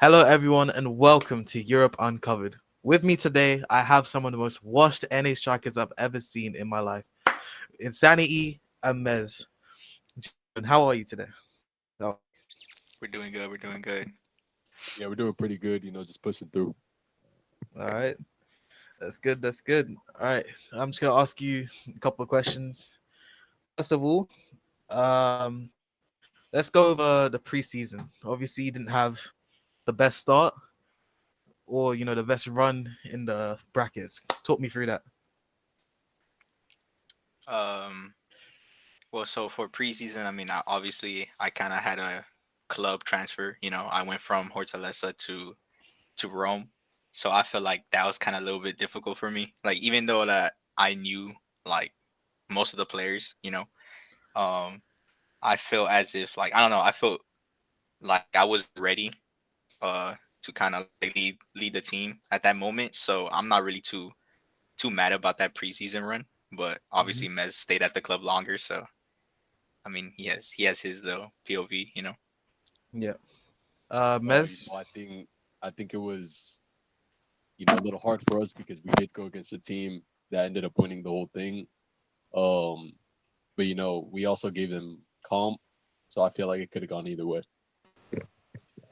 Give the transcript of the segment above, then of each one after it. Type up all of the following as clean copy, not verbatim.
Hello, everyone, and welcome to Europe Uncovered. With me today, I have some of the most washed NA strikers I've ever seen in my life. Insanity and Mez. And how are you today? Oh, We're doing good. We're doing good. Yeah, we're doing pretty good, just pushing through. all right, that's good. That's good. All right, I'm just gonna ask you a couple of questions. First of all, um, let's go over the preseason. Obviously, you didn't have the best start, or the best run in the brackets. Talk me through that. Um, well, so for preseason, I mean, obviously, I kind of had a club transfer. I went from Hortaleza to Rome, so I feel like that was kind of a little bit difficult for me. Like, even though that I knew like most of the players, um, I feel as if like I don't know, I felt like I was ready, to kind of like lead the team at that moment. So I'm not really too mad about that preseason run. But Mhm. obviously, Mez stayed at the club longer, so I mean, he has his though POV. Yeah. Oh, Mez. I think it was, a little hard for us because we did go against a team that ended up winning the whole thing. Um, but we also gave them comp, so I feel like it could have gone either way.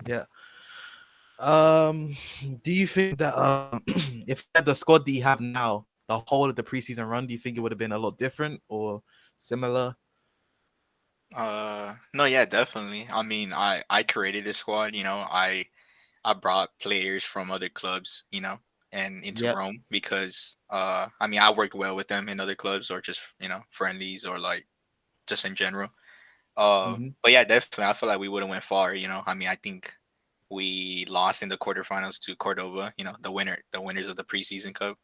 Yeah. Um, do you think that if you had the squad that you have now, the whole of the preseason run, do you think it would have been a lot different or similar? No, yeah, definitely. I mean, I created this squad. I brought players from other clubs, and into Yep. Rome because I mean, I worked well with them in other clubs or just friendlies or like just in general. Hmm. But yeah, definitely, I feel like we would have went far. I mean, I think we lost in the quarterfinals to Cordova. The winners of the preseason cup.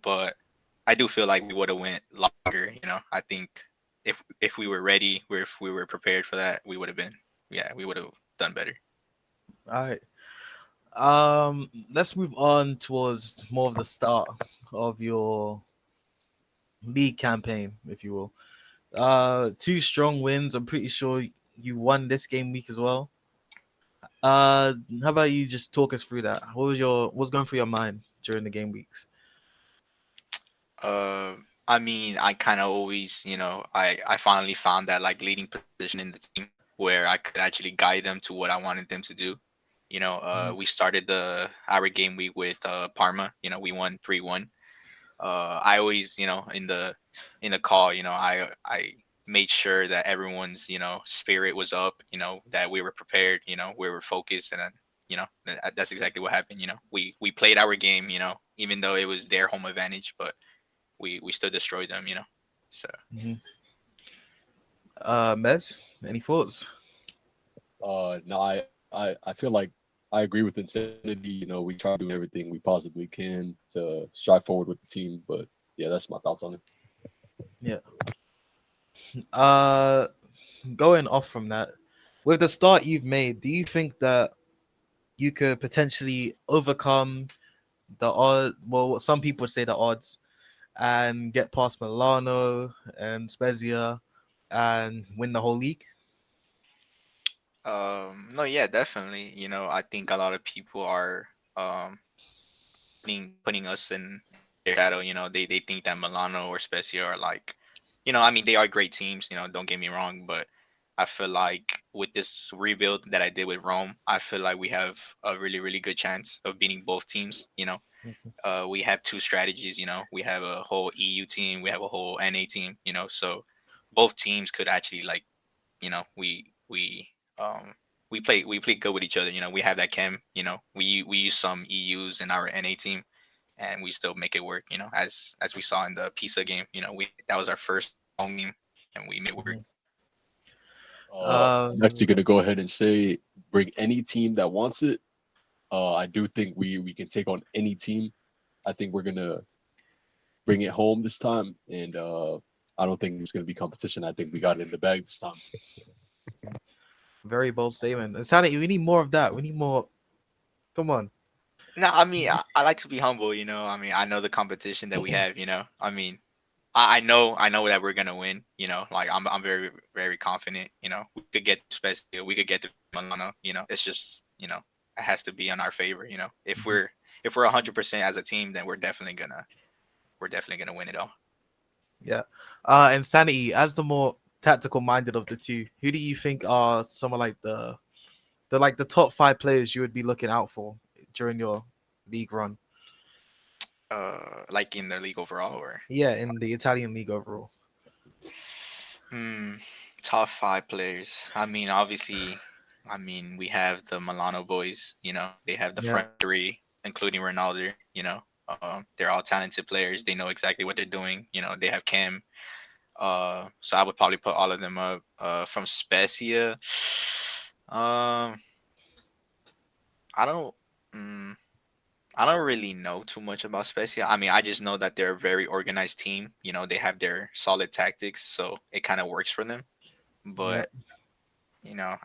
But I do feel like we would have went longer. I think if we were ready, or if we were prepared for that, we would have been. Yeah, we would have done better. All right. Let's move on towards more of the start of your league campaign, if you will. Two strong wins. I'm pretty sure you won this game week as well. How about you just talk us through that? What's going through your mind during the game weeks? I mean, I kind of always, I finally found that like leading position in the team where I could actually guide them to what I wanted them to do. Mhm. We started the our game week with Parma. We won 3-1. I always, in the call, I made sure that everyone's, spirit was up, that we were prepared, we were focused, and then, that's exactly what happened. We played our game, even though it was their home advantage, but we still destroyed them. So Mhm. Mez, any thoughts? No, I feel like I agree with Insanity. We try doing everything we possibly can to strive forward with the team, but yeah, that's my thoughts on it. Yeah. Uh, Going off from that, with the start you've made, do you think that you could potentially overcome the odd? Well, some people would say the odds and get past Milano and Spezia and win the whole league. no, yeah, definitely. I think a lot of people are um putting us in their shadow. They think that Milano or Spezia are like, I mean, they are great teams. Don't get me wrong, but I feel like with this rebuild that I did with Rome, I feel like we have a really really good chance of beating both teams. Mhm. We have two strategies. We have a whole EU team, we have a whole NA team. So both teams could actually like, um we play good with each other. We have that chem. We use some EUs in our NA team, and we still make it work. As we saw in the Pisa game. We that was our first home game, and we made it work. Mhm. I'm actually Um, gonna go ahead and say bring any team that wants it. I do think we can take on any team. I think we're gonna bring it home this time, and I don't think it's gonna be competition. I think we got it in the bag this time. Very bold statement. Insanity, we need more of that. We need more. Come on. No, I mean, I like to be humble. I mean, I know the competition that we have. I mean, I know that we're gonna win. Like I'm very very confident. We could get to Spezia, we could get to Milano. It's just it has to be in our favor. If we're 100% as a team, then we're definitely gonna win it all. Yeah. And Sanity, as the more tactical minded of the two, who do you think are some of like the top five players you would be looking out for during your league run? Like in the league overall, or Yeah, in the Italian league overall. hmm, top five players. I mean, obviously, we have the Milano boys. They have the Yeah. front three, including Ronaldo. They're all talented players. They know exactly what they're doing. They have Cam. So I would probably put all of them up. From Spezia, um, I don't. Mm, I don't really know too much about Spezia. I mean, I just know that they're a very organized team. They have their solid tactics, so it kind of works for them. Yeah. But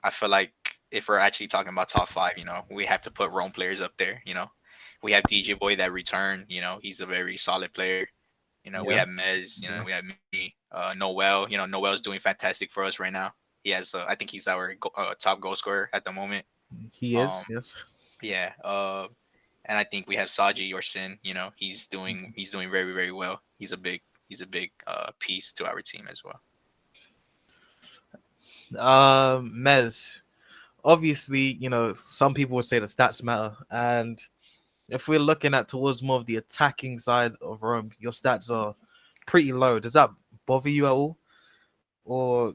I feel like if we're actually talking about top five, we have to put Rome players up there. We have DJ Boy that returned. He's a very solid player. We Yeah. have Mez. Yeah. We have me, Noel. Noel's doing fantastic for us right now. He has, I think he's our top goal scorer at the moment. He Um, is. Yes. yeah. And I think we have Saji or Sin. He's doing very very well. He's a big piece to our team as well. Mez. Obviously, some people would say the stats matter, and if we're looking at towards more of the attacking side of Rome, your stats are pretty low. Does that bother you at all, or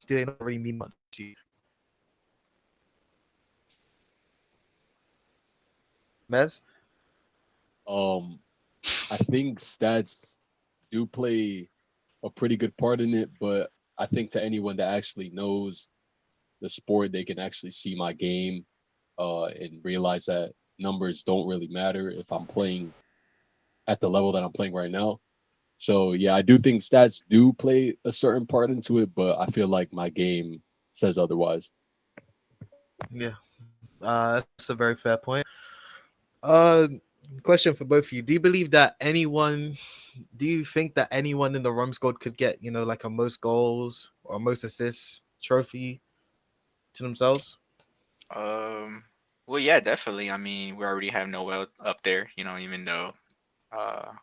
do they not really mean much to you? Mez? Um, I think stats do play a pretty good part in it, but I think to anyone that actually knows the sport, they can actually see my game and realize that numbers don't really matter if I'm playing at the level that I'm playing right now. So yeah, I do think stats do play a certain part into it, but I feel like my game says otherwise. Yeah, that's a very fair point. Uh, Question for both of you: Do you believe that anyone? Do you think that anyone in the Rome squad could get like a most goals or most assists trophy to themselves? Um, well, yeah, definitely. I mean, we already have Noel up there. Even though,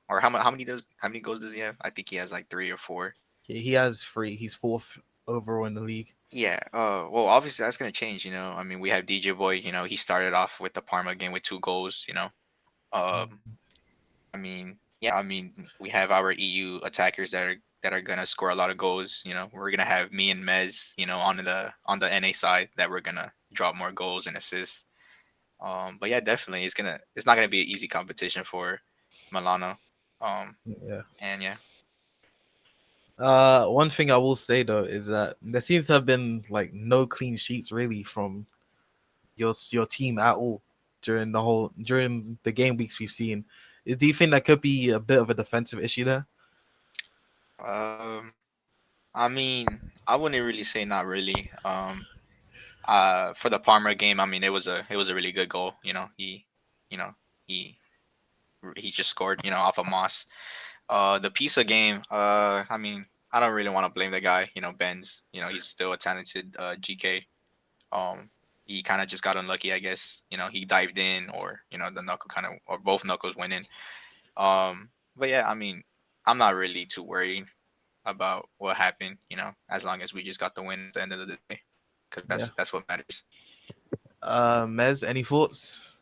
or how many goals does he have? I think he has like three or four. Yeah, he has three. He's fourth overall in the league. Yeah. Well, obviously that's gonna change. I mean, we have DJ Boy. He started off with the Parma game with two goals. Um, I mean, yeah. I mean, we have our EU attackers that are gonna score a lot of goals. We're gonna have me and Mez. On the NA side that we're gonna drop more goals and assists. But yeah, definitely, it's not gonna be an easy competition for Milano. Um, Yeah. and yeah. One thing I will say though is that there seems to have been like no clean sheets really from your team at all during the game weeks we've seen. Do you think that could be a bit of a defensive issue there? Um, I mean, I wouldn't really say not really. For the Parma game, I mean, it was a really good goal. You know, he he just scored. Off of Moss. The Pisa game. I mean, I don't really want to blame the guy. Benz. He's still a talented GK. Um, he kind of just got unlucky, I guess. He dived in, or the knuckle kind of, or both knuckles went in. But yeah, I mean, I'm not really too worried about what happened. As long as we just got the win at the end of the day, because Yeah. that's what matters. Mez, any thoughts?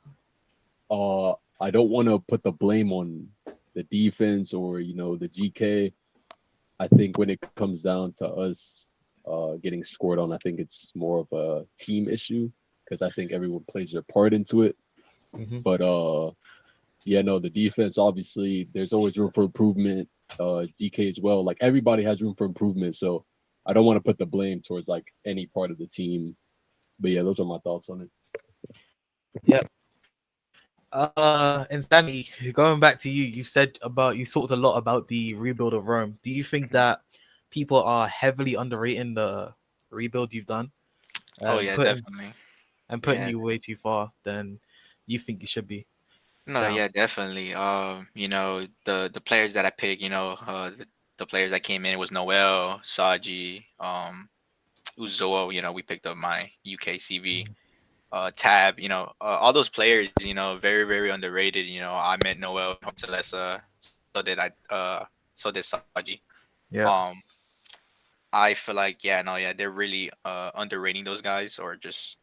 Uh, I don't want to put the blame on the defense or the GK. I think when it comes down to us getting scored on, I think it's more of a team issue because I think everyone plays their part into it. Hmm. But yeah, no, the defense obviously there's always room for improvement. GK as well, like everybody has room for improvement. So I don't want to put the blame towards like any part of the team. But yeah, those are my thoughts on it. Yeah. And Stanley, going back to you, you talked a lot about the rebuild of Rome. Do you think Mhm. that people are heavily underrating the rebuild you've done Oh and yeah, putting definitely. putting Yeah. you way too far than you think you should be No, down? yeah, definitely. The players that I picked, the players that came in was Noel, Saji, Uzoa. We picked up my UKCV. Tab, all those players, very very underrated. I met Noel in Hortaleza, so did so did Saji. Yeah, Um, I feel like yeah, no, yeah, they're really underrating those guys, or just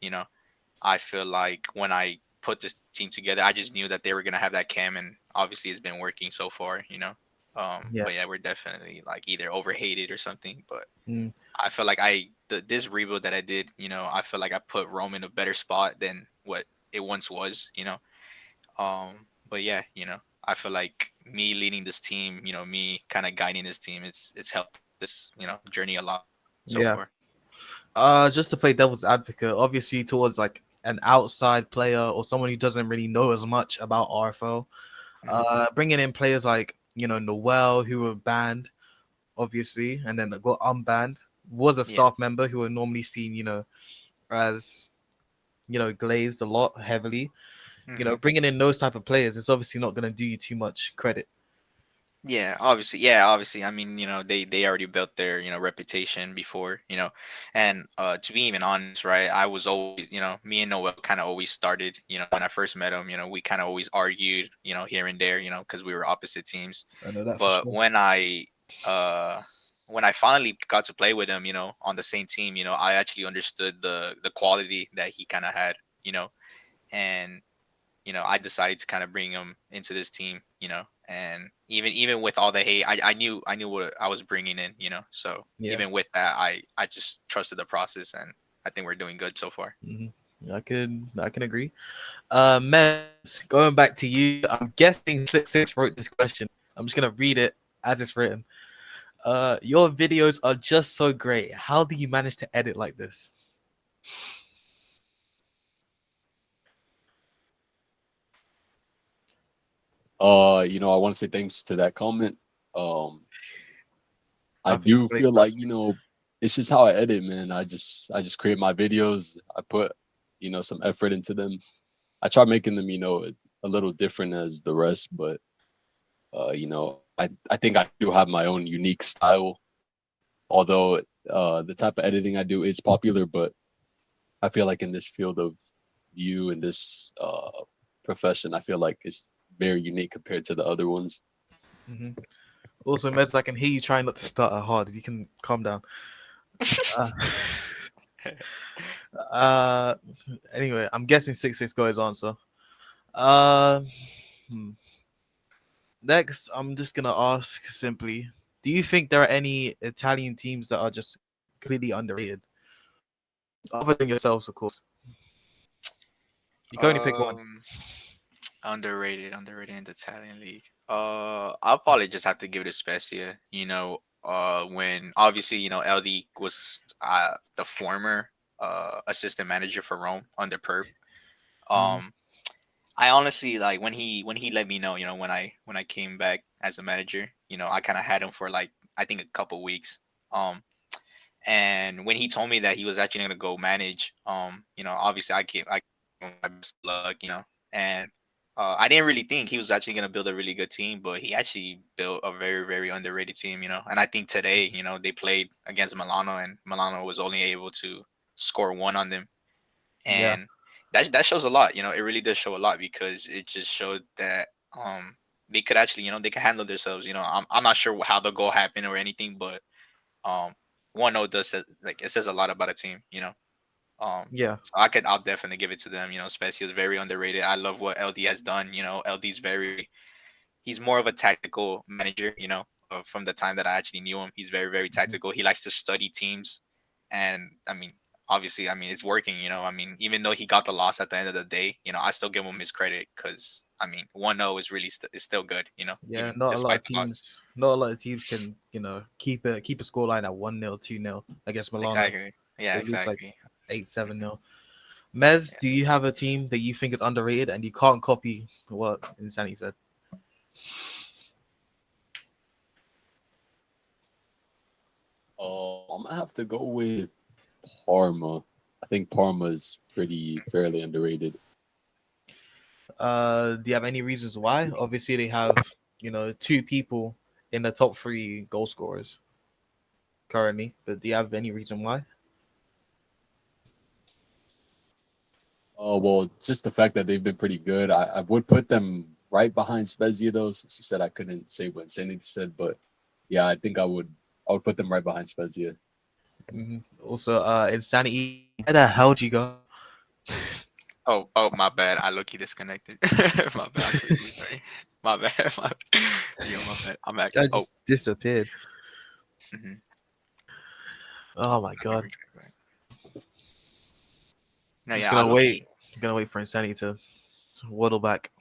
I feel like when I put this team together, I just knew that they were gonna have that cam, and obviously it's been working so far. yeah. But yeah, we're definitely like either overhated or something. But Mm, I feel like this rebuild that I did, I feel like I put Rome in a better spot than what it once was. But yeah, I feel like me leading this team, me kind of guiding this team, it's helped this, journey a lot so yeah. far. Just to play devil's advocate, obviously towards like an outside player or someone who doesn't really know as much about RFL, Hmm. bringing in players like Noel who were banned, obviously, and then got unbanned, was a Yeah. staff member who were normally seen, as glazed a lot heavily. Hmm. Bringing in those type of players is obviously not going to do you too much credit. Yeah, obviously. Yeah, obviously. I mean, they already built their, reputation before, and to be even honest, right? I was always, me and Noel kind of always started, when I first met him, we kind of always argued, here and there, because we were opposite teams. I know that for But sure. uh when I finally got to play with him, on the same team, I actually understood the quality that he kind of had, and I decided to kind of bring him into this team, and even with all the hate, I knew what I was bringing in, So Yeah. even with that, I just trusted the process, and I think we're doing good so far. Hmm. I can agree. Mez, going back to you, I'm guessing Six wrote this question. I'm just gonna read it as it's written. Your videos are just so great. How do you manage to edit like this? I want to say thanks to that comment. Um, I I think it's do great, feel like, trust it's just how I edit, man. I just create my videos. I put, some effort into them. I try making them, a little different as the rest, but I think I do have my own unique style. Although the type of editing I do is popular, but I feel like in this field of view and this profession, I feel like it's very unique compared to the other ones. me. Also, Mez, I can hear you trying not to stutter hard. You can calm down. Uh, uh anyway, I'm guessing 6 got his answer. Uh, hmm. Next, I'm just gonna ask simply: do you think there are any Italian teams that are just completely underrated, other than yourselves, of course? You can only pick one. Um, underrated in the Italian league. I'll probably just have to give it to Spezia. When obviously LD was the former assistant manager for Rome under Perp. Mhm. Um, I honestly like when he let me know, when I came back as a manager, I kind of had him for like I think a couple weeks. Um, and when he told me that he was actually gonna go manage, obviously I gave him my best of luck, and I didn't really think he was actually gonna build a really good team, but he actually built a very very underrated team, And I think today, they played against Milano, and Milano was only able to score one on them, Yeah, and that shows a lot. It really does show a lot because it just showed that they could actually, they can handle themselves. I'm not sure how the goal happened or anything, but um 1-0 does like it says a lot about a team. yeah, So I'll definitely give it to them. Spezia is very underrated. I love what LD has done. LD's he's more of a tactical manager. From the time that I actually knew him, he's very very mhm, tactical. He likes to study teams, and I mean, obviously, I mean it's working. I mean, even though he got the loss at the end of the day, I still give him his credit because I mean 1-0 is really is still good. yeah. Even despite the loss. Not a lot of teams can keep a scoreline at 1-0, 2-0 against Milano. Exactly. Yeah. They lose like Exactly. 8-7-0. Mez, Yeah. do you have a team that you think is underrated and you can't copy what Insanity said? I'm gonna have to go with Parma. I think Parma is pretty fairly underrated. Do you have any reasons why? Obviously, they have two people in the top three goal scorers currently, but do you have any reason why? Oh well, just the fact that they've been pretty good. I would put them right behind Spezia though, since you said I couldn't say what Insanity said, but yeah, I think I would put them right behind Spezia. Also, Insanity. Where the hell did you go? Oh, my bad. I low-key disconnected. My bad. I'm so sorry. My bad. Yo, my bad. I'm back. I Oh, just disappeared. mhm. Oh Oh, my let me god. retract that. No, I'm just yeah, I gonna wait. low-key. I'm gonna wait for Insanity to waddle back.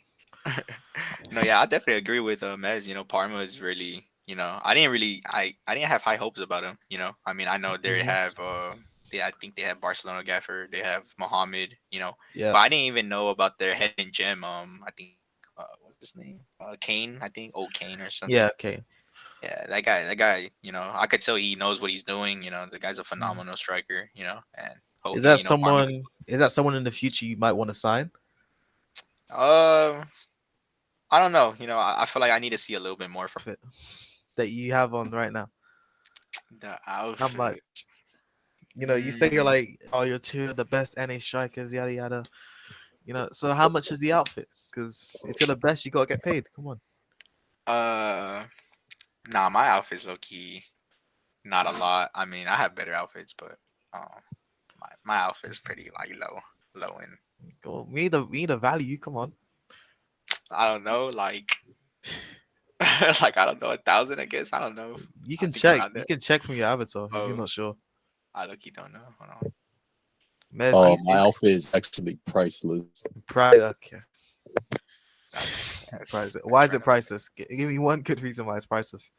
No, yeah, I definitely agree with Mez. Parma is really, I didn't have high hopes about him. I mean, I know they Hmm. have, I think they have Barcelona Gaffer, they have Mohammed, Yeah. but I didn't even know about their head and gem. I think, what's his name? Kane, I think, old Kane or something. Yeah. Okay. Yeah, that guy, I could tell he knows what he's doing. The guy's a Mm. phenomenal striker. And Is hopefully, that Parma. someone? Is that someone in the future you might want to sign? Uh, I don't know. I feel like I need to see a little bit more from Fit that you have on right now. the How much? outfit. You say you're Mm, like, oh, you're two of the best NA strikers, yada yada. So how much is the outfit? Because if you're the best, you gotta get paid. Come on. uh, nah, my outfit's low key not a lot. I mean, I have better outfits, but um, my outfit is pretty like low end. Go. We need a value. Come on. I don't know, like like I don't know, 1,000. I guess I don't know. You I can think check. around You there. can check from your avatar if you're Oh, not sure. I low key don't know. Hold on. Mez, he's My outfit is actually priceless. price. Okay, Okay, yeah, price. Why it's is it random. priceless? Give me one good reason why it's priceless.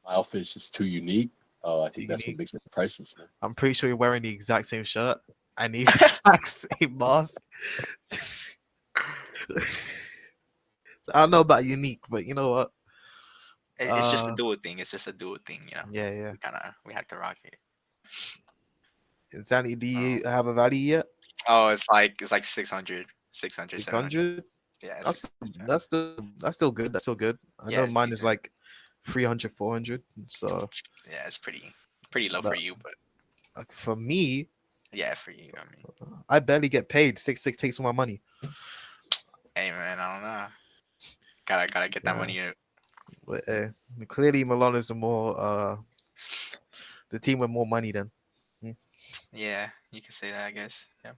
My outfit is just too unique. I Too think that's what unique. makes it priceless, man. I'm pretty sure you're wearing the exact same shirt and the exact same mask. So I don't know about unique, but you know what? It's just a dual thing. It's just a dual thing. Yeah, yeah. We have to rock it. Insanity, do Um, you have a value yet? oh, it's like 600, 600, 700. 600. Yeah, That's 600, 700. that's still good. That's still good. I Yeah, know it's mine is decent. like 300, 400. So, Yeah, it's pretty low for but you, but for me, yeah, for you. I mean, I barely get paid. 6 6 takes all my money. hey man, I don't know. Gotta get that Uh, money. but clearly, Milan is the team with more money than. Yeah, you can say that, I guess. Yeah.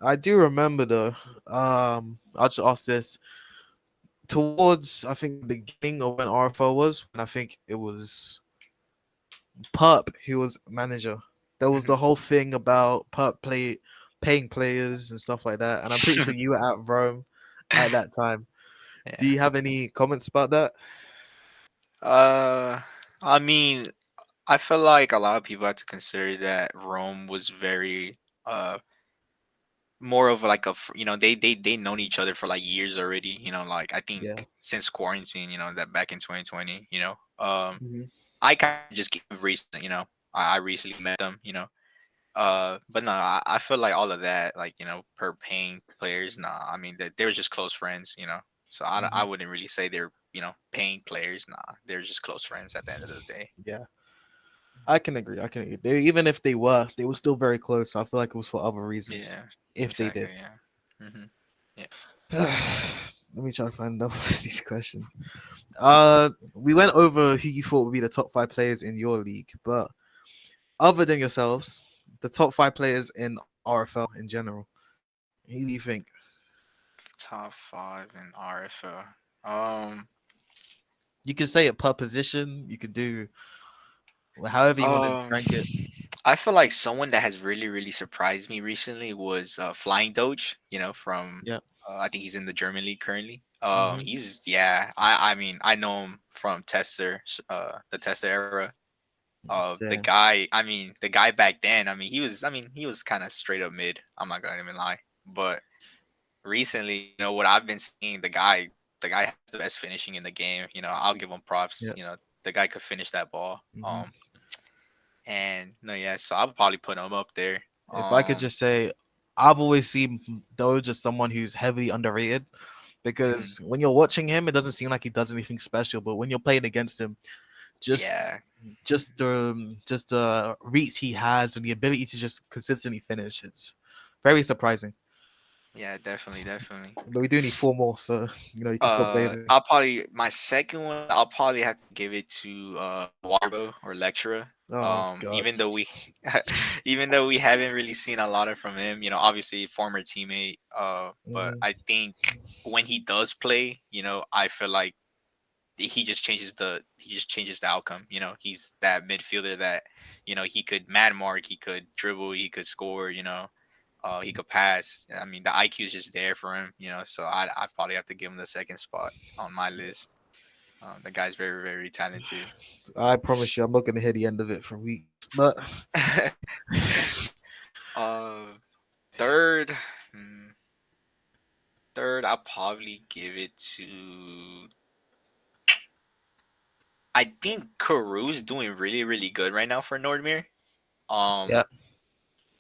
I do remember though. I'll just ask this towards I think the beginning of when RFL was when I think it was Pup who was manager. There was the Hmm. whole thing about paying players and stuff like that. And I'm pretty sure you were at Rome at that time. Do Yeah. you have any comments about that? Uh, I mean, I feel like a lot of people have to consider that Rome was very more of like they known each other for like years already. Like I think Yeah. since quarantine. That back in 2020. Hmm. I kind of just gave recent. I recently met them. But no, I feel like all of that, like per paying players, nah. I mean, they were just close friends. So I Hmm. wouldn't really say they're paying players. Nah, they're just close friends at the end of the day. Yeah. I can agree. I can agree. Even if they were still very close. So I feel like it was for other reasons. Yeah, If they exactly. did. Yeah. Yeah. Let me try to find another one of these questions. We went over who you thought would be the top five players in your league, but other than yourselves, the top five players in RFL in general. Who do you think? Top five in RFL. Um. You can say it per position. You could do however you want to Um. rank it. I feel like someone that has really, really surprised me recently was Flying Doge. From Yeah. I think he's in the German league currently. Hmm. He's yeah. I mean I know him from the Tester era. The Same. guy. I mean the guy back then. I mean he was kind of straight up mid. I'm not gonna even lie. But recently, what I've been seeing, the guy has the best finishing in the game. I'll give him props. Yeah. The guy could finish that ball. Hmm. And no, yeah, so I would probably put him up there. If I could Um, just say, I've always seen Doge as someone who's heavily underrated mhm, because when you're watching him, it doesn't seem like he does anything special. But when you're playing against him, Just Yeah, just the reach he has and the ability to just consistently finish. It's very surprising. yeah, definitely, definitely. But we do need four more, so you can stop blazing. I'll probably my second one. I'll probably have to give it to Warbo or Lecturer. Oh God. Even though we, even though we haven't really seen a lot of from him, obviously former teammate. But Mhm. I think when he does play, I feel like he just changes the outcome. He's that midfielder that he could man mark, he could dribble, he could score. He could pass. I mean, the IQ is just there for him. So I probably have to give him the second spot on my list. The guy's very very talented. I promise you, I'm not gonna hear the end of it for weeks. But uh, third, hmm, third, I'll probably give it to. I think Caru's doing really really good right now for Nordmere. yeah, Um,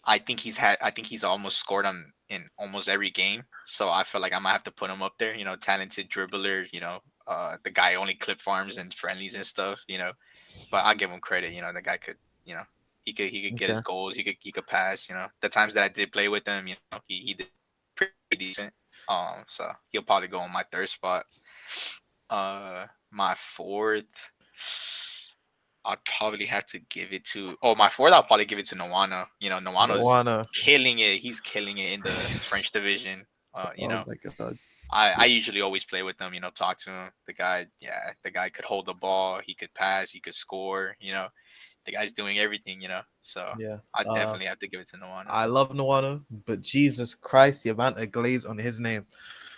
I think he's almost scored on in almost every game. So I feel like I might have to put him up there. Talented dribbler. The guy only clip farms and friendlies and stuff. But I give him credit. The guy could. He could get his okay, goals. He could pass. The times that I did play with him, he did pretty decent. So he'll probably go on my third spot. My fourth. I'd probably have to give it to. Oh, my fourth. I'll probably give it to Nawano. Nawano's Moana. killing it. He's killing it in the French division. Oh my God. I usually always play with him. Talk to him. The guy could hold the ball. He could pass. He could score. The guy's doing everything. So Yeah. I definitely have to give it to Nawano. I love Moana, but Jesus Christ, the amount of glaze on his name.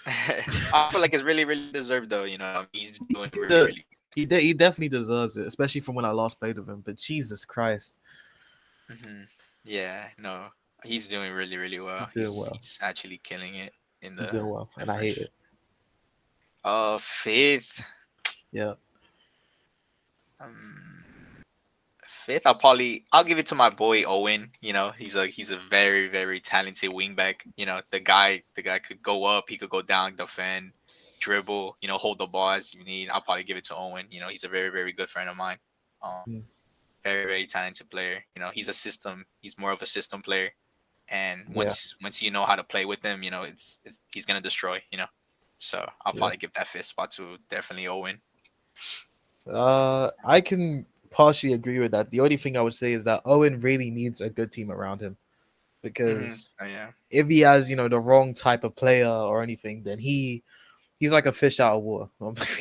I feel like it's really really deserved though. He's doing really The- really. he definitely deserves it, especially from when I last played with him. But Jesus Christ, Hmm. Yeah, no, he's doing really really well. he's doing He's well. he's actually killing it in He's the doing well, the and I hate French. it. Fifth. Yeah. Um, Fifth, I'll give it to my boy Owen. He's a very very talented wingback. The guy could go up, he could go down, defend, dribble. Hold the ball as you need. I'll probably give it to Owen. He's a very very good friend of mine. Mm, Very very talented player. He's a system. He's more of a system player. And yeah. once you know how to play with him, it's he's gonna destroy. So I'll Yeah. probably give that fifth spot to definitely Owen. I can partially agree with that. The only thing I would say is that Owen really needs a good team around him because Oh, yeah. if he has, the wrong type of player or anything, then he's like a fish out of water.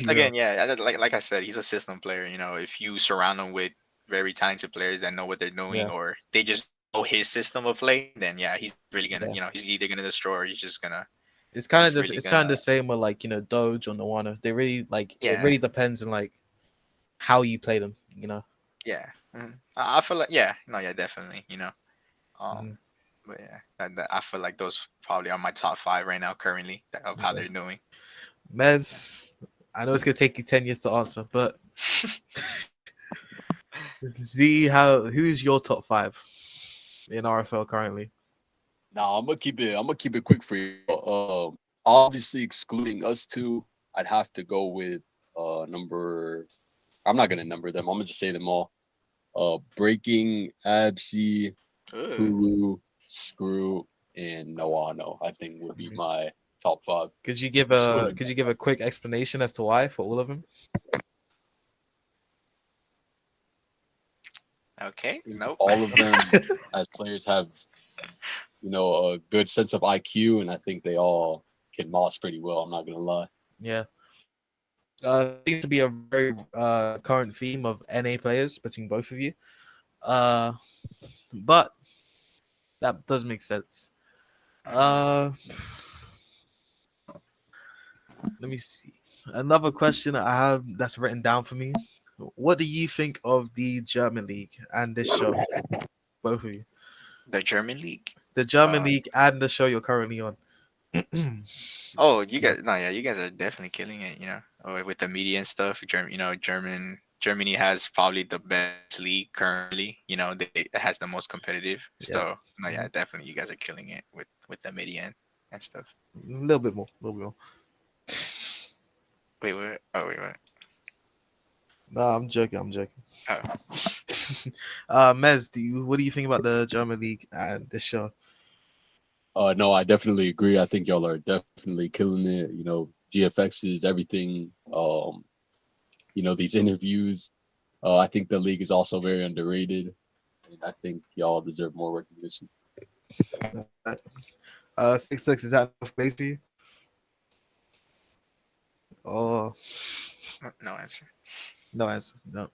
Again, yeah, like I said, he's a system player. If you surround him with very talented players that know what they're doing, Yeah, or they just know his system of play, then yeah, he's really gonna, yeah. he's either gonna destroy or he's just gonna, It's kind of he's just really it's kind of the gonna, same with like Doge or Nawana. They really like it. yeah, Really depends on like how you play them. yeah. I feel like, yeah, no, yeah, definitely, Mhm. but yeah, I feel like those probably are my top five right now currently of how Okay. they're doing. Mez, I know it's gonna take you 10 years to answer, but who's your top five in RFL currently? Now I'm gonna keep it quick for you. Obviously excluding us two, I'd have to go with number. I'm not gonna number them. I'm gonna just say them all. Breaking, Absi, Ooh. Kuru, Screw, and Noano. I think would be Mhm. my top five. Could you give a quick explanation as to why for all of them? Okay, nope. All of them as players have a good sense of IQ, and I think they all can moss pretty well. I'm not gonna lie. Yeah. Seems to be a very current theme of NA players between both of you. Uh, but that does make sense. Mhm. Uh, let me see. Another question I have that's written down for me. What do you think of the German league and this show? Both of you. The German league. The German Uh, league and the show you're currently on. Oh, you guys, no, yeah, you guys are definitely killing it. With the media and stuff. Germany has probably the best league currently. It has the most competitive. Yeah. So no, yeah, Mhm. definitely, you guys are killing it with the media and stuff. A little bit more. A little bit more. Wait, what? Oh, wait, what? No, I'm joking. I'm joking. Oh. Mez, what do you think about the German league and this show? No, I definitely agree. I think y'all are definitely killing it. You know, GFX is everything. You know, these interviews. I think the league is also very underrated, and I think y'all deserve more recognition. Alright. 6-6, is that enough place for you? Oh, No answer. no answer. No.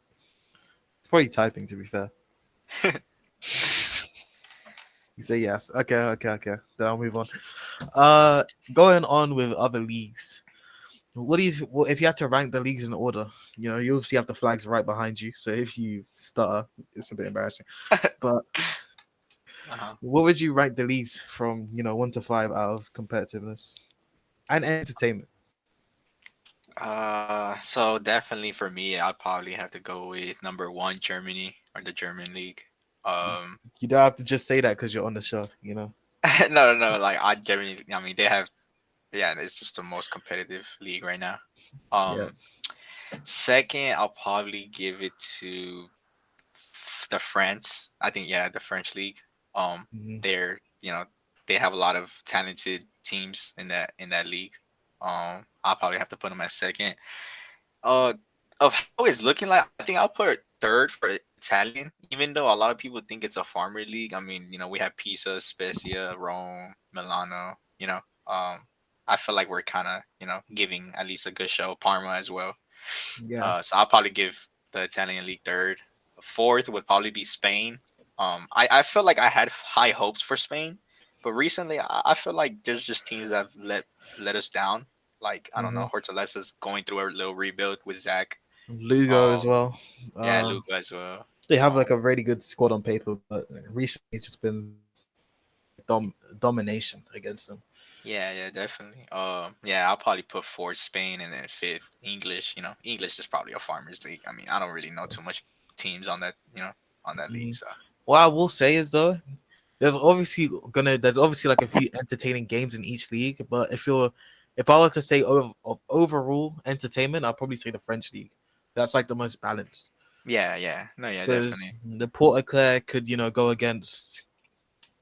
It's probably typing, to be fair. You say yes. Okay, okay, okay. Then I'll move on. Uh, Going on with other leagues. What do you? Well, if you had to rank the leagues in order, you obviously have the flags right behind you. So if you stutter, it's a bit embarrassing. But Uh-huh. what would you rank the leagues from 1 to 5 out of competitiveness and entertainment? So definitely for me, I'd probably have to go with number one, Germany or the German league. Um, You don't have to just say that because you're on the show. no, no, no. Like I Germany, I mean, they have, yeah, it's just the most competitive league right now. Yeah. Um, Second, I'll probably give it to the France. I think, yeah, the French league. Hmm. They're, they have a lot of talented teams in that league. I'll probably have to put them at second. Uh, of how it's looking like, I think I'll put third for Italian, even though a lot of people think it's a farmer league. I mean, we have Pisa, Spezia, Rome, Milano. I feel like we're kind of, giving at least a good show. Parma as well. Yeah. So I'll probably give the Italian league third. Fourth would probably be Spain. I feel like I had high hopes for Spain, but recently I feel like there's just teams that have let us down. Like, I don't Hmm. know, Hortalesa's going through a little rebuild with Zach. Lugo as Um, well. yeah, Um, Luca as well. they have Um, like a really good squad on paper, but recently it's just been domination against them. yeah, yeah, definitely. Yeah, I'll probably put fourth Spain and then fifth English. English is probably a farmers league. I mean, I don't really know too much teams on that, on that league. Mhm. So What I will say is though, there's obviously like a few entertaining games in each league, but if I was to say of overall entertainment, I'd probably say the French league. That's like the most balanced yeah, yeah, no, yeah, because definitely. the Port Eclair could go against.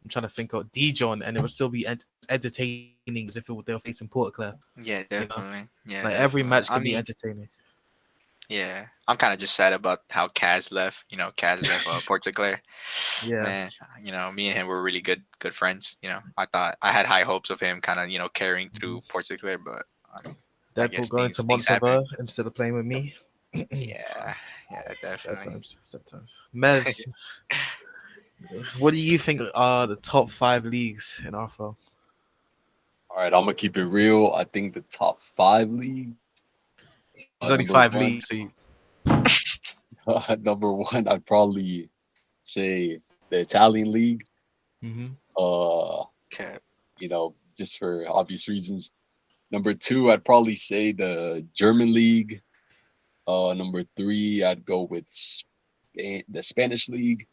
I'm trying to think of Dijon, and it would still be entertaining as if they were facing Port Eclair. Yeah, You know, definitely. Yeah, like every definitely. match I could be mean, entertaining. yeah, I'm kind of just sad about how Kaz left. Kaz left Portugal. Yeah, Man, me and him were really good friends. I thought I had high hopes of him kind of, carrying mhm. through Portugal, but I mean, I Deadpool guess going to things happen. Montrevel instead of playing with me. Yeah, yeah, Sad definitely. times, sad times. Mez, what do you think are the top 5 leagues in RFL? All right, I'm gonna keep it real. I think the top five league. There's only Number five one, leagues, so number one, I'd probably say the Italian league. Mhm. Uh, Okay. you know, just for obvious reasons. Number two, I'd probably say the German league. Number three, I'd go with the Spanish league.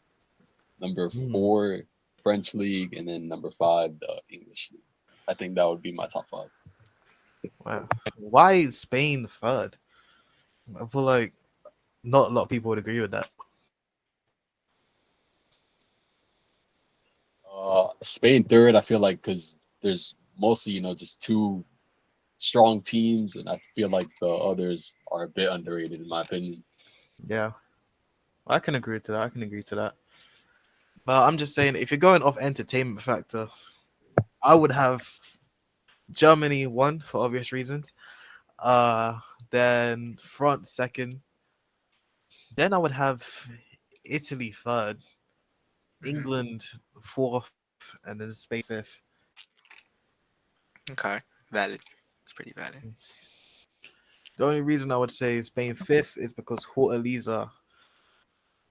Number Mm. four, French league, and then number five, the English league. I think that would be my top five. Wow. Why is Spain third? I feel like not a lot of people would agree with that. Spain third, I feel like because there's mostly just two strong teams, and I feel like the others are a bit underrated in my opinion. Yeah, I can agree to that. I can agree to that. But I'm just saying, if you're going off entertainment factor, I would have Germany one for obvious reasons. Uh, then France second. Then I would have Italy third, Hmm. England fourth, and then Spain fifth. Okay. Valid. It's pretty valid. The only reason I would say Spain fifth is because Hortaleza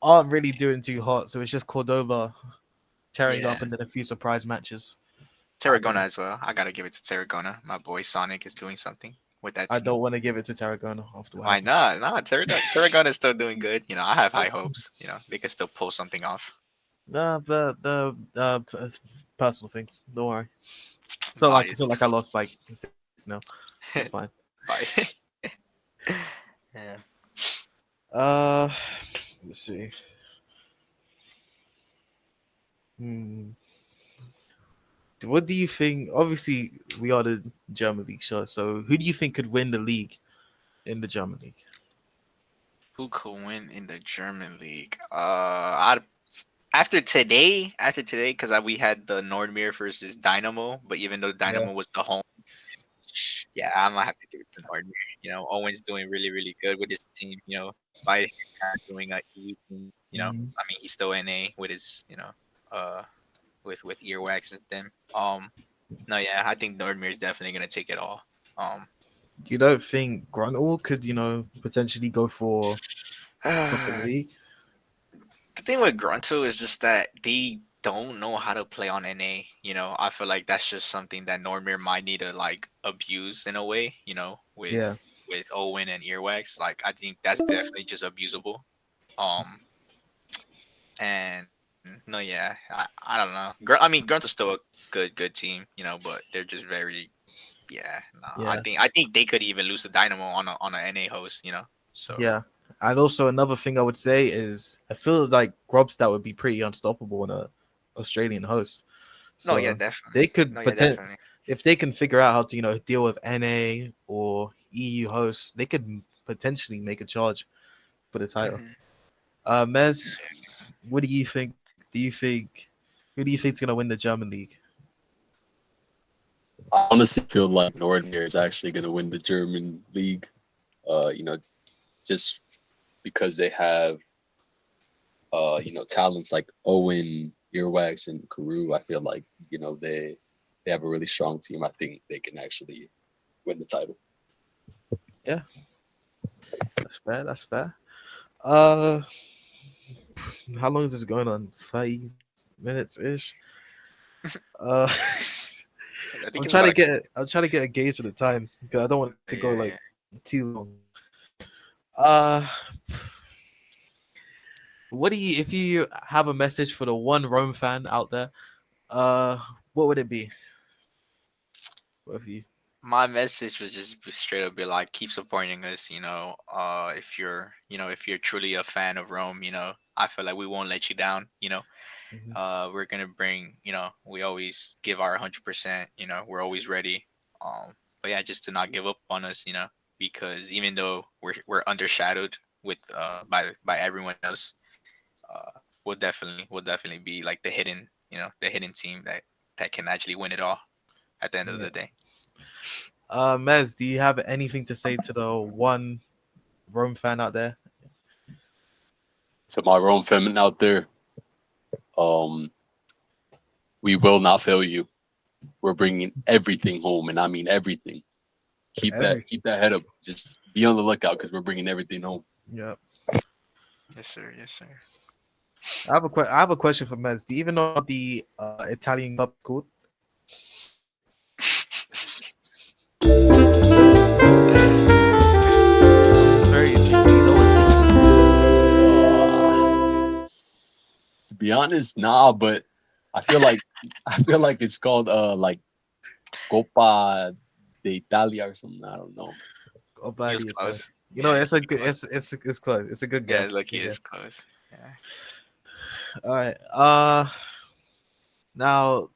aren't really doing too hot, so it's just Cordoba tearing Yeah. up and then a few surprise matches. I Tarragona don't, as well. I gotta give it to Tarragona. My boy Sonic is doing something with that I team. don't want to give it to Tarragona after what Why happened. not? Nah, Tarragona is still doing good. I have high hopes. They can still pull something off. Nah, personal things. Don't worry. It's not Biased. like I lost like 6 now. It's fine. Bye. Yeah. Uh, let's see. Hmm. What do you think? Obviously, we are the German league, sure. So, who do you think could win the league in the German league? Who could win in the German league? After today, because we had the Nordmir versus Dynamo, but even though Yeah. Dynamo was the home, yeah, I'm gonna have to give it to Nordmir. Owen's doing really, really good with his team. Despite him kind of doing a EU team, Mhm. I mean, he's still NA with his, uh, with earwax and them. No, yeah, I think Nordmir is definitely gonna take it all. Um, You don't think Gruntle could, potentially go for top of the the league? thing with Grunto is just that they don't know how to play on NA. I feel like that's just something that Normir might need to like abuse in a way. Yeah, With Owen and Earwax, like I think that's definitely just abusable. Um, and no, yeah, I don't know. I mean, Grunto's still a good team, but they're just very, yeah. No, yeah, I think they could even lose to Dynamo on a NA host. So yeah. And also another thing I would say is I feel like Grobstat would be pretty unstoppable in a Australian host. no, yeah, So definitely. they could No, yeah, definitely. if they can figure out how to deal with NA or EU hosts, they could potentially make a charge for the title. Mhm. Mez, what do you think? Do you think who do you think's gonna win the German league? I honestly feel like Nordmir is actually going to win the German league. Just because they have talents like Owen, Earwax, and Karu. I feel like they have a really strong team. I think they can actually win the title. Yeah, that's fair. That's fair. Uh, how long is this going on? 5 minutes ish. Uh, I think it's about like I'm trying to get a gauge of the time because I don't want it to go like yeah. too long. Uh, what do you if you have a message for the one Rome fan out there? Uh, what would it be? What if you? My message would just be straight up be like keep supporting us, if you're truly a fan of Rome, I feel like we won't let you down. Mhm. We're gonna bring, we always give our 100%, we're always ready. But yeah, just to not give up on us, because even though we're undershadowed with by everyone else, we'll definitely be like the hidden team that can actually win it all at the end of Yeah. the day. Mez, do you have anything to say to the one Rome fan out there? To my Rome feminine out there, um, we will not fail you. We're bringing everything home, and I mean everything. Everything. Keep that head up. Just be on the lookout because we're bringing everything home. Yeah. Yes, sir. Yes, sir. I have a question for Mez. Do you even know what the Italian club is called? I'm very intrigued. Do you know what it's called? Uh, to be honest, nah, but I feel like I feel like it's called like Copa de Italia or something. I don't know. He Copa was di Italia. close. You know, Yeah, it's a he good, close. it's close. It's a good Yeah, guess. look, he Good is guess. close. Yeah. All right. Now,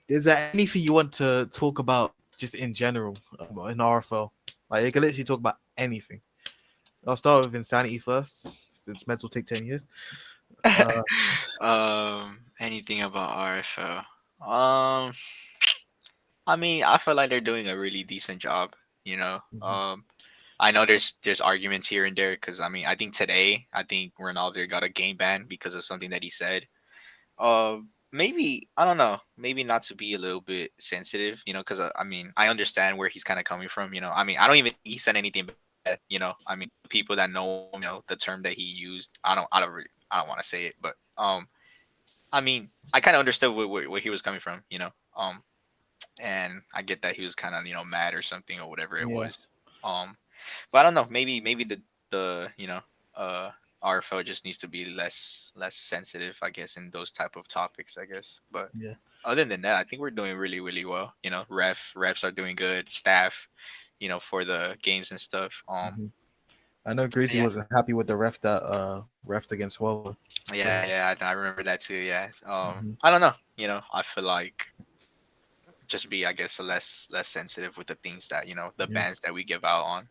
is there anything you want to talk about just in general in RFL? Like, you can literally talk about anything. I'll start with Insanity first, since Meds will take 10 years. Uh, Anything about RFL? I mean, I feel like they're doing a really decent job. You know, mhm, um, I know there's arguments here and there because I mean, I think Ronaldo got a game ban because of something that he said. Maybe I don't know. Maybe not to be a little bit sensitive, because I mean I understand where he's kind of coming from. I mean I don't even think he said anything bad. I mean people that know the term that he used. I don't want to say it, but I mean I kind of understood where he was coming from. And I get that he was kind of mad or something or whatever it yeah, was. But I don't know. Maybe the RFL just needs to be less sensitive, I guess, in those type of topics, I guess. But yeah. other than that, I think we're doing really really well. Refs are doing good. Staff, for the games and stuff. Mhm. I know Greasy Yeah, wasn't happy with the ref that ref against Huawei. I remember that too. Yeah. Hmm. I don't know. I feel like just be, I guess, less sensitive with the things that the Yeah. bans that we give out on.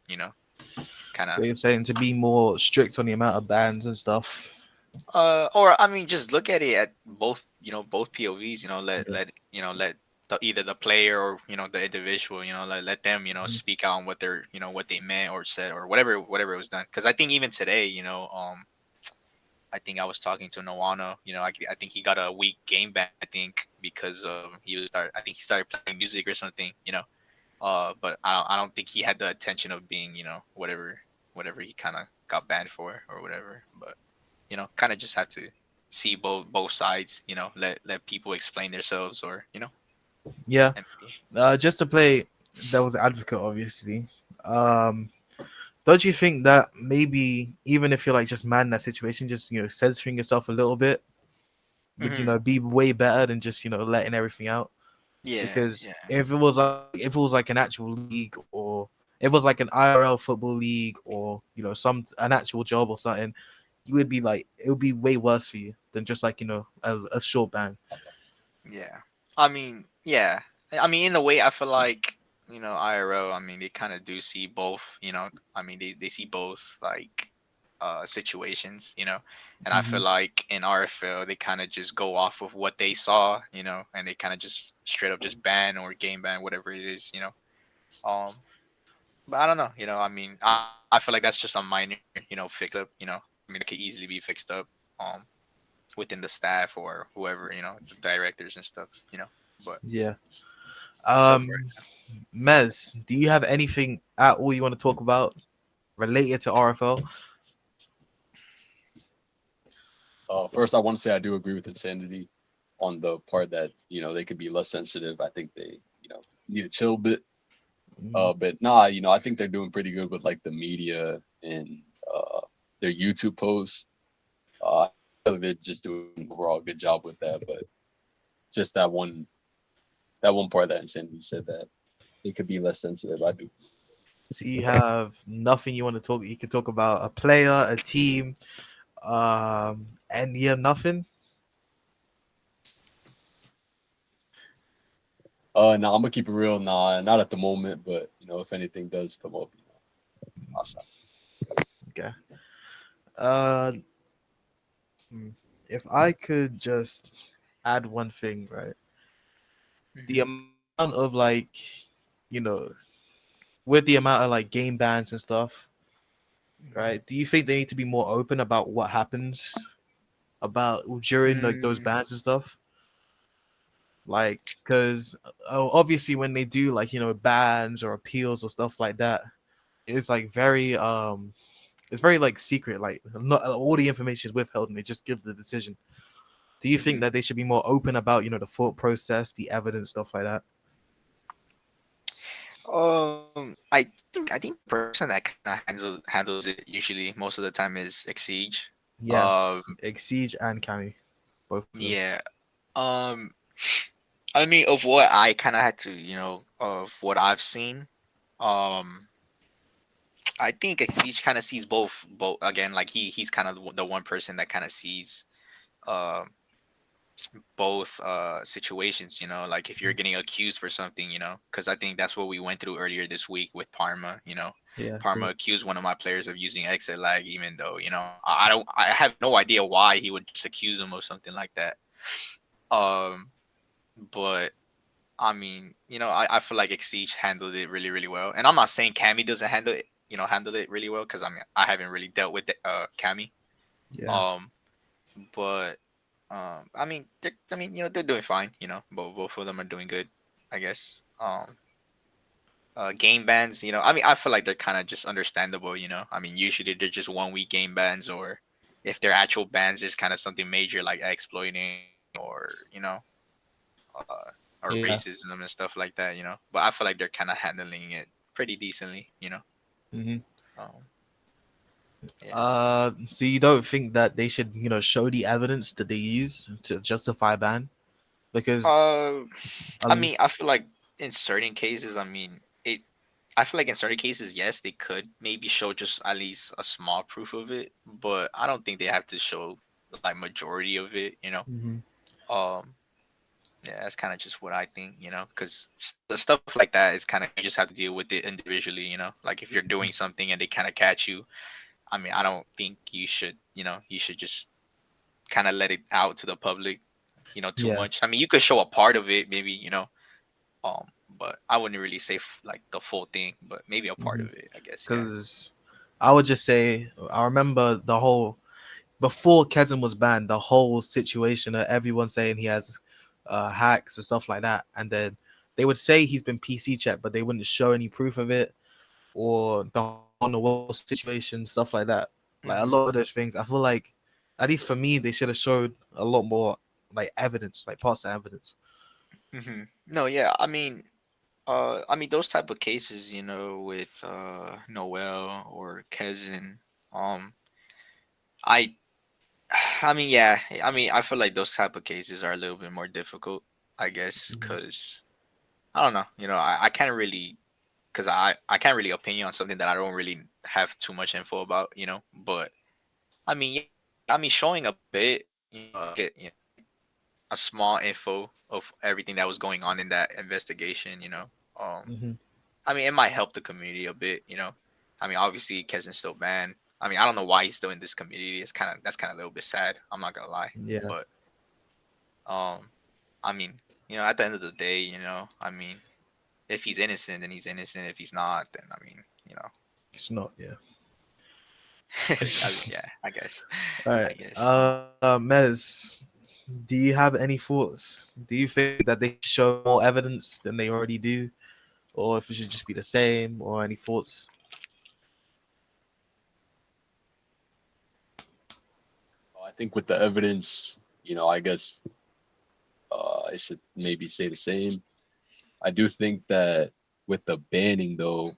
Kind of. So you're saying to be more strict on the amount of bans and stuff. Or I mean, just look at it at both POVs. Yeah. Let either the player or the individual, let them Mhm. speak out on what they meant or said or whatever it was done. Because I think even today, I think I was talking to Nawano. I think he got a week game ban. I think because I think he started playing music or something. But I don't think he had the attention of being whatever he kind of got banned for or whatever. But kind of just have to see both sides. Let people explain themselves or Yeah. and maybe. Just to play devil's advocate, obviously. Um, don't you think that maybe even if you're like just mad in that situation, just censoring yourself a little bit would Hmm. be way better than just letting everything out? Yeah, Because yeah, if it was like an actual league, or it was like an IRL football league, or an actual job or something, you would be like it would be way worse for you than just like a short ban. yeah. I mean, yeah. I mean, in a way, I feel like IRL. I mean, they kind of do see both. I mean, they see both like situations. And I feel Hmm. like in RFL they kind of just go off of what they saw. And they kind of just straight up just ban or game ban whatever it is. Um, but I don't know. I mean, I feel like that's just a minor, fix up. I mean, it could easily be fixed up. Um, within the staff or whoever, the directors and stuff. But Yeah. so far, Mez, do you have anything at all you want to talk about related to RFL? First, I want to say I do agree with Insanity on the part that they could be less sensitive. I think they need to chill a bit. Mhm. But nah, I think they're doing pretty good with like the media and uh, their YouTube posts. I feel like they're just doing an overall good job with that. But just that one part that Insanity said that it could be less sensitive. I do. So you have nothing you want to talk. You can talk about a player, a team, and yeah, nothing. Nah, I'm gonna keep it real. Nah, not at the moment. But if anything does come up, I'll shout. Okay. Uh, hmm, if I could just add one thing, right? The hmm amount of like, you know, with the amount of like game bans and stuff, right? Do you think they need to be more open about what happens about during like those mm, bans and stuff? Like, because obviously when they do like bans or appeals or stuff like that, it's like it's very like secret. Like not all the information is withheld, and they just give the decision. Do you think hmm that they should be more open about the thought process, the evidence, stuff like that? I think the person that kind of handles it usually most of the time is Exige. Yeah, Um, Exige and Cami, both of them. yeah. Um, I mean, of what I kind of had to, of what I've seen, um, I think Exige kind of sees both again. Like he's kind of the one person that kind of sees, uh, both situations. Like if you're getting accused for something, because I think that's what we went through earlier this week with Parma. Yeah, Parma true. accused one of my players of using exit lag, even though I have no idea why he would just accuse him of something like that. Um, but I mean, I feel like Exige handled it really, really well. And I'm not saying Cammy doesn't handle it really well because I mean I haven't really dealt with Cammy. Yeah, Um, but I mean, they're doing fine. Both of them are doing good, I guess. Game bans, I mean, I feel like they're kind of just understandable. I mean, usually they're just 1 week game bans, or if they're actual bans, is kind of something major like exploiting or uh, or yeah. racism and stuff like that. But I feel like they're kind of handling it pretty decently. Hmm. Um, yeah. So you don't think that they should show the evidence that they use to justify ban? Because Uh, I um, mean, I feel like in certain cases, I mean, I feel like in certain cases, yes, they could maybe show just at least a small proof of it, but I don't think they have to show like majority of it. Mm-hmm. Um, yeah, that's kind of just what I think. Because the stuff like that is kind of you just have to deal with it individually. Like if you're doing something and they kind of catch you, I mean, I don't think you should. You should just kind of let it out to the public. Too Yeah. much. I mean, you could show a part of it, maybe. But I wouldn't really say like the full thing, but maybe a part of it, I guess. Yeah. Because I would just say I remember the whole before Kevin was banned, the whole situation of everyone saying he has hacks and stuff like that, and then they would say he's been PC checked, but they wouldn't show any proof of it or the on the wall situation, stuff like that. Like a hmm lot of those things, I feel like, at least for me, they should have showed a lot more like evidence, like parts of evidence. No, yeah. I mean those type of cases, with Noel or Kazin. Um, I, I mean, yeah. I feel like those type of cases are a little bit more difficult, I guess, Mhm. because I don't know. I can't really, because I can't really opinion on something that I don't really have too much info about. But yeah, showing a bit, get a small info of everything that was going on in that investigation. Mhm. It might help the community a bit. Obviously, Kezin's still banned. I don't know why he's still in this community. That's kind of a little bit sad. I'm not gonna lie, Yeah, but um, at the end of the day, if he's innocent, then he's innocent. If he's not, then it's not. Yeah. yeah, I guess, All I right. guess. Mez, do you have any thoughts? Do you think that they should show more evidence than they already do, or if it should just be the same, or any thoughts? I think with the evidence, I guess I should maybe say the same. I do think that with the banning, though,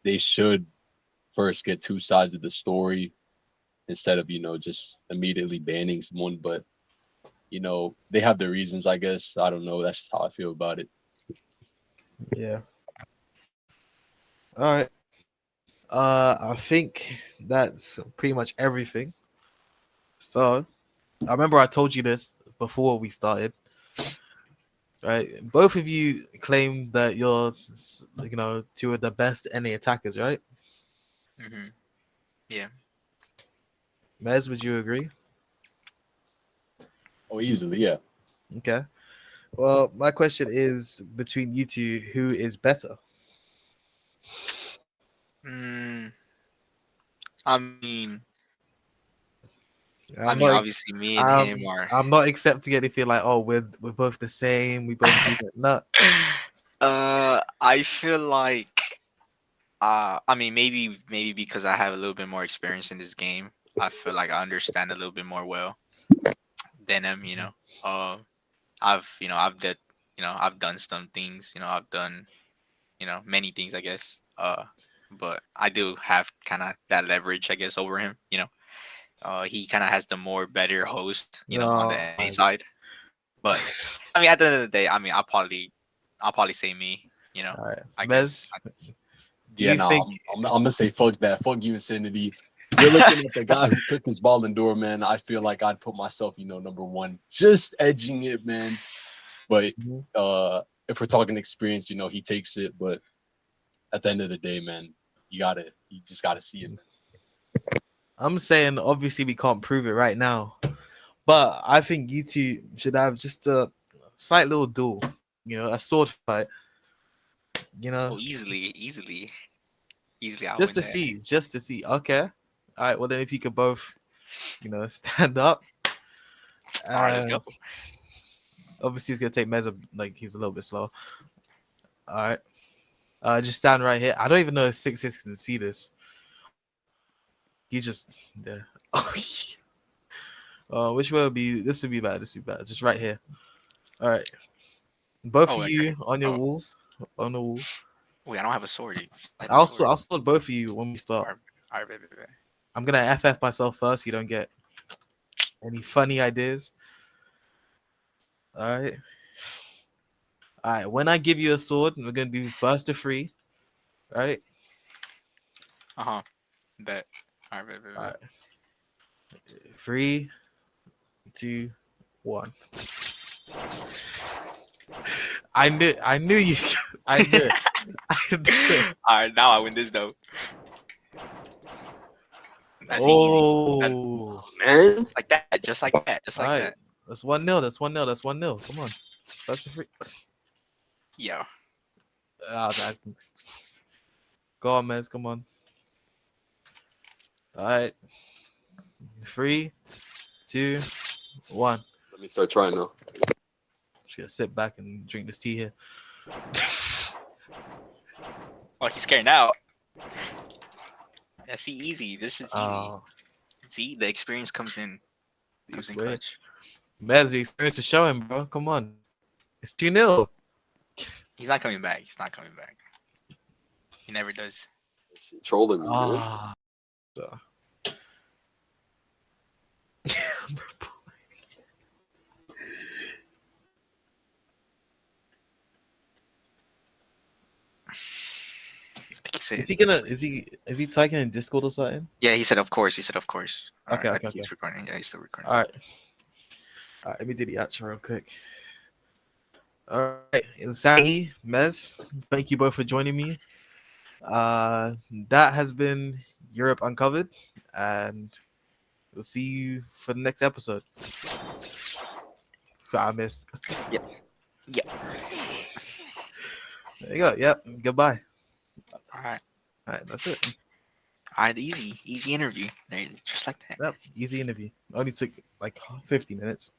they should first get two sides of the story instead of just immediately banning someone. But they have their reasons, I guess. I don't know. That's just how I feel about it. Yeah. All right. I think that's pretty much everything. So I remember I told you this before we started, right? Both of you claim that you're, two of the best NA attackers, right? hmm Yeah. Mez, would you agree? Oh, easily, yeah. Okay. Well, my question is between you two, who is better? Mm, I mean, I'm not. Obviously, me and him are. I'm not accepting anything like, oh, we're both the same. We both do that. No. I feel like maybe because I have a little bit more experience in this game, I feel like I understand a little bit more well than him. I've done some things. I've done many things, I guess. But I do have kind of that leverage, I guess, over him. He kind of has the more better host, on the Oh NA my. side. But at the end of the day, I'll probably say me. All right, I guess. Mez. Do Yeah, you no, think? I'm gonna say fuck that. Fuck you, Insanity. You're looking at the guy who took his ball and door, man. I feel like I'd put myself, number one, just edging it, man. But Mhm. if we're talking experience, he takes it. But at the end of the day, man, you just gotta see it, man. I'm saying obviously we can't prove it right now, but I think you two should have just a slight little duel. A sword fight. You know, Oh, easily, I'll just win to that. see, just to see. Okay. All right. Well, then if you could both, stand up. All right, let's Uh, go. obviously it's gonna take Mez like he's a little bit slow. All right. Just stand right here. I don't even know if 6 can see this. He just there. Which way would be? This would be bad. This would be bad. Just right here. All right. Both Oh, of okay. you on your Oh, walls. On the wall. wait, I don't have a sword. You slide the I'll sword. I'll sword both of you when we All start. right, all right, baby. I'm gonna FF myself first. So you don't get any funny ideas. All right. All right. When I give you a sword, we're gonna do first to three. Right. Bet. All right, bet. All right. 3, 2, 1. I knew you. I knew it. I knew it. All right, now I win this though. That's easy. Oh. Man, Like that, just like that, just All like right. that. That's 1-0. That's 1-0. That's 1-0. Come on. That's the free. Yo. That's. Go on, man. Come on. All right. 3, 2, 1. let me start trying now. Just gonna sit back and drink this tea here. Oh, he's scared now. That's easy. This is easy. Oh, See, the experience comes in clutch. Mez, the experience is showing, bro. Come on. It's 2-0. He's not coming back. He's not coming back. He never does. She's trolling me, man. Ah. Is he typing in Discord or something? Yeah, he said of course. He said of course. Okay, Alright, okay. He's recording. Yeah, he's still recording. All right. Let me do the outro real quick. All right, Zaggy, Mez, thank you both for joining me. That has been Europe Uncovered, and we'll see you for the next episode. I missed. Yep. There you go. Yep. Goodbye. All right. All right, that's it. All right, easy interview. There, just like that. Yep. Easy interview. Only took like 50 minutes.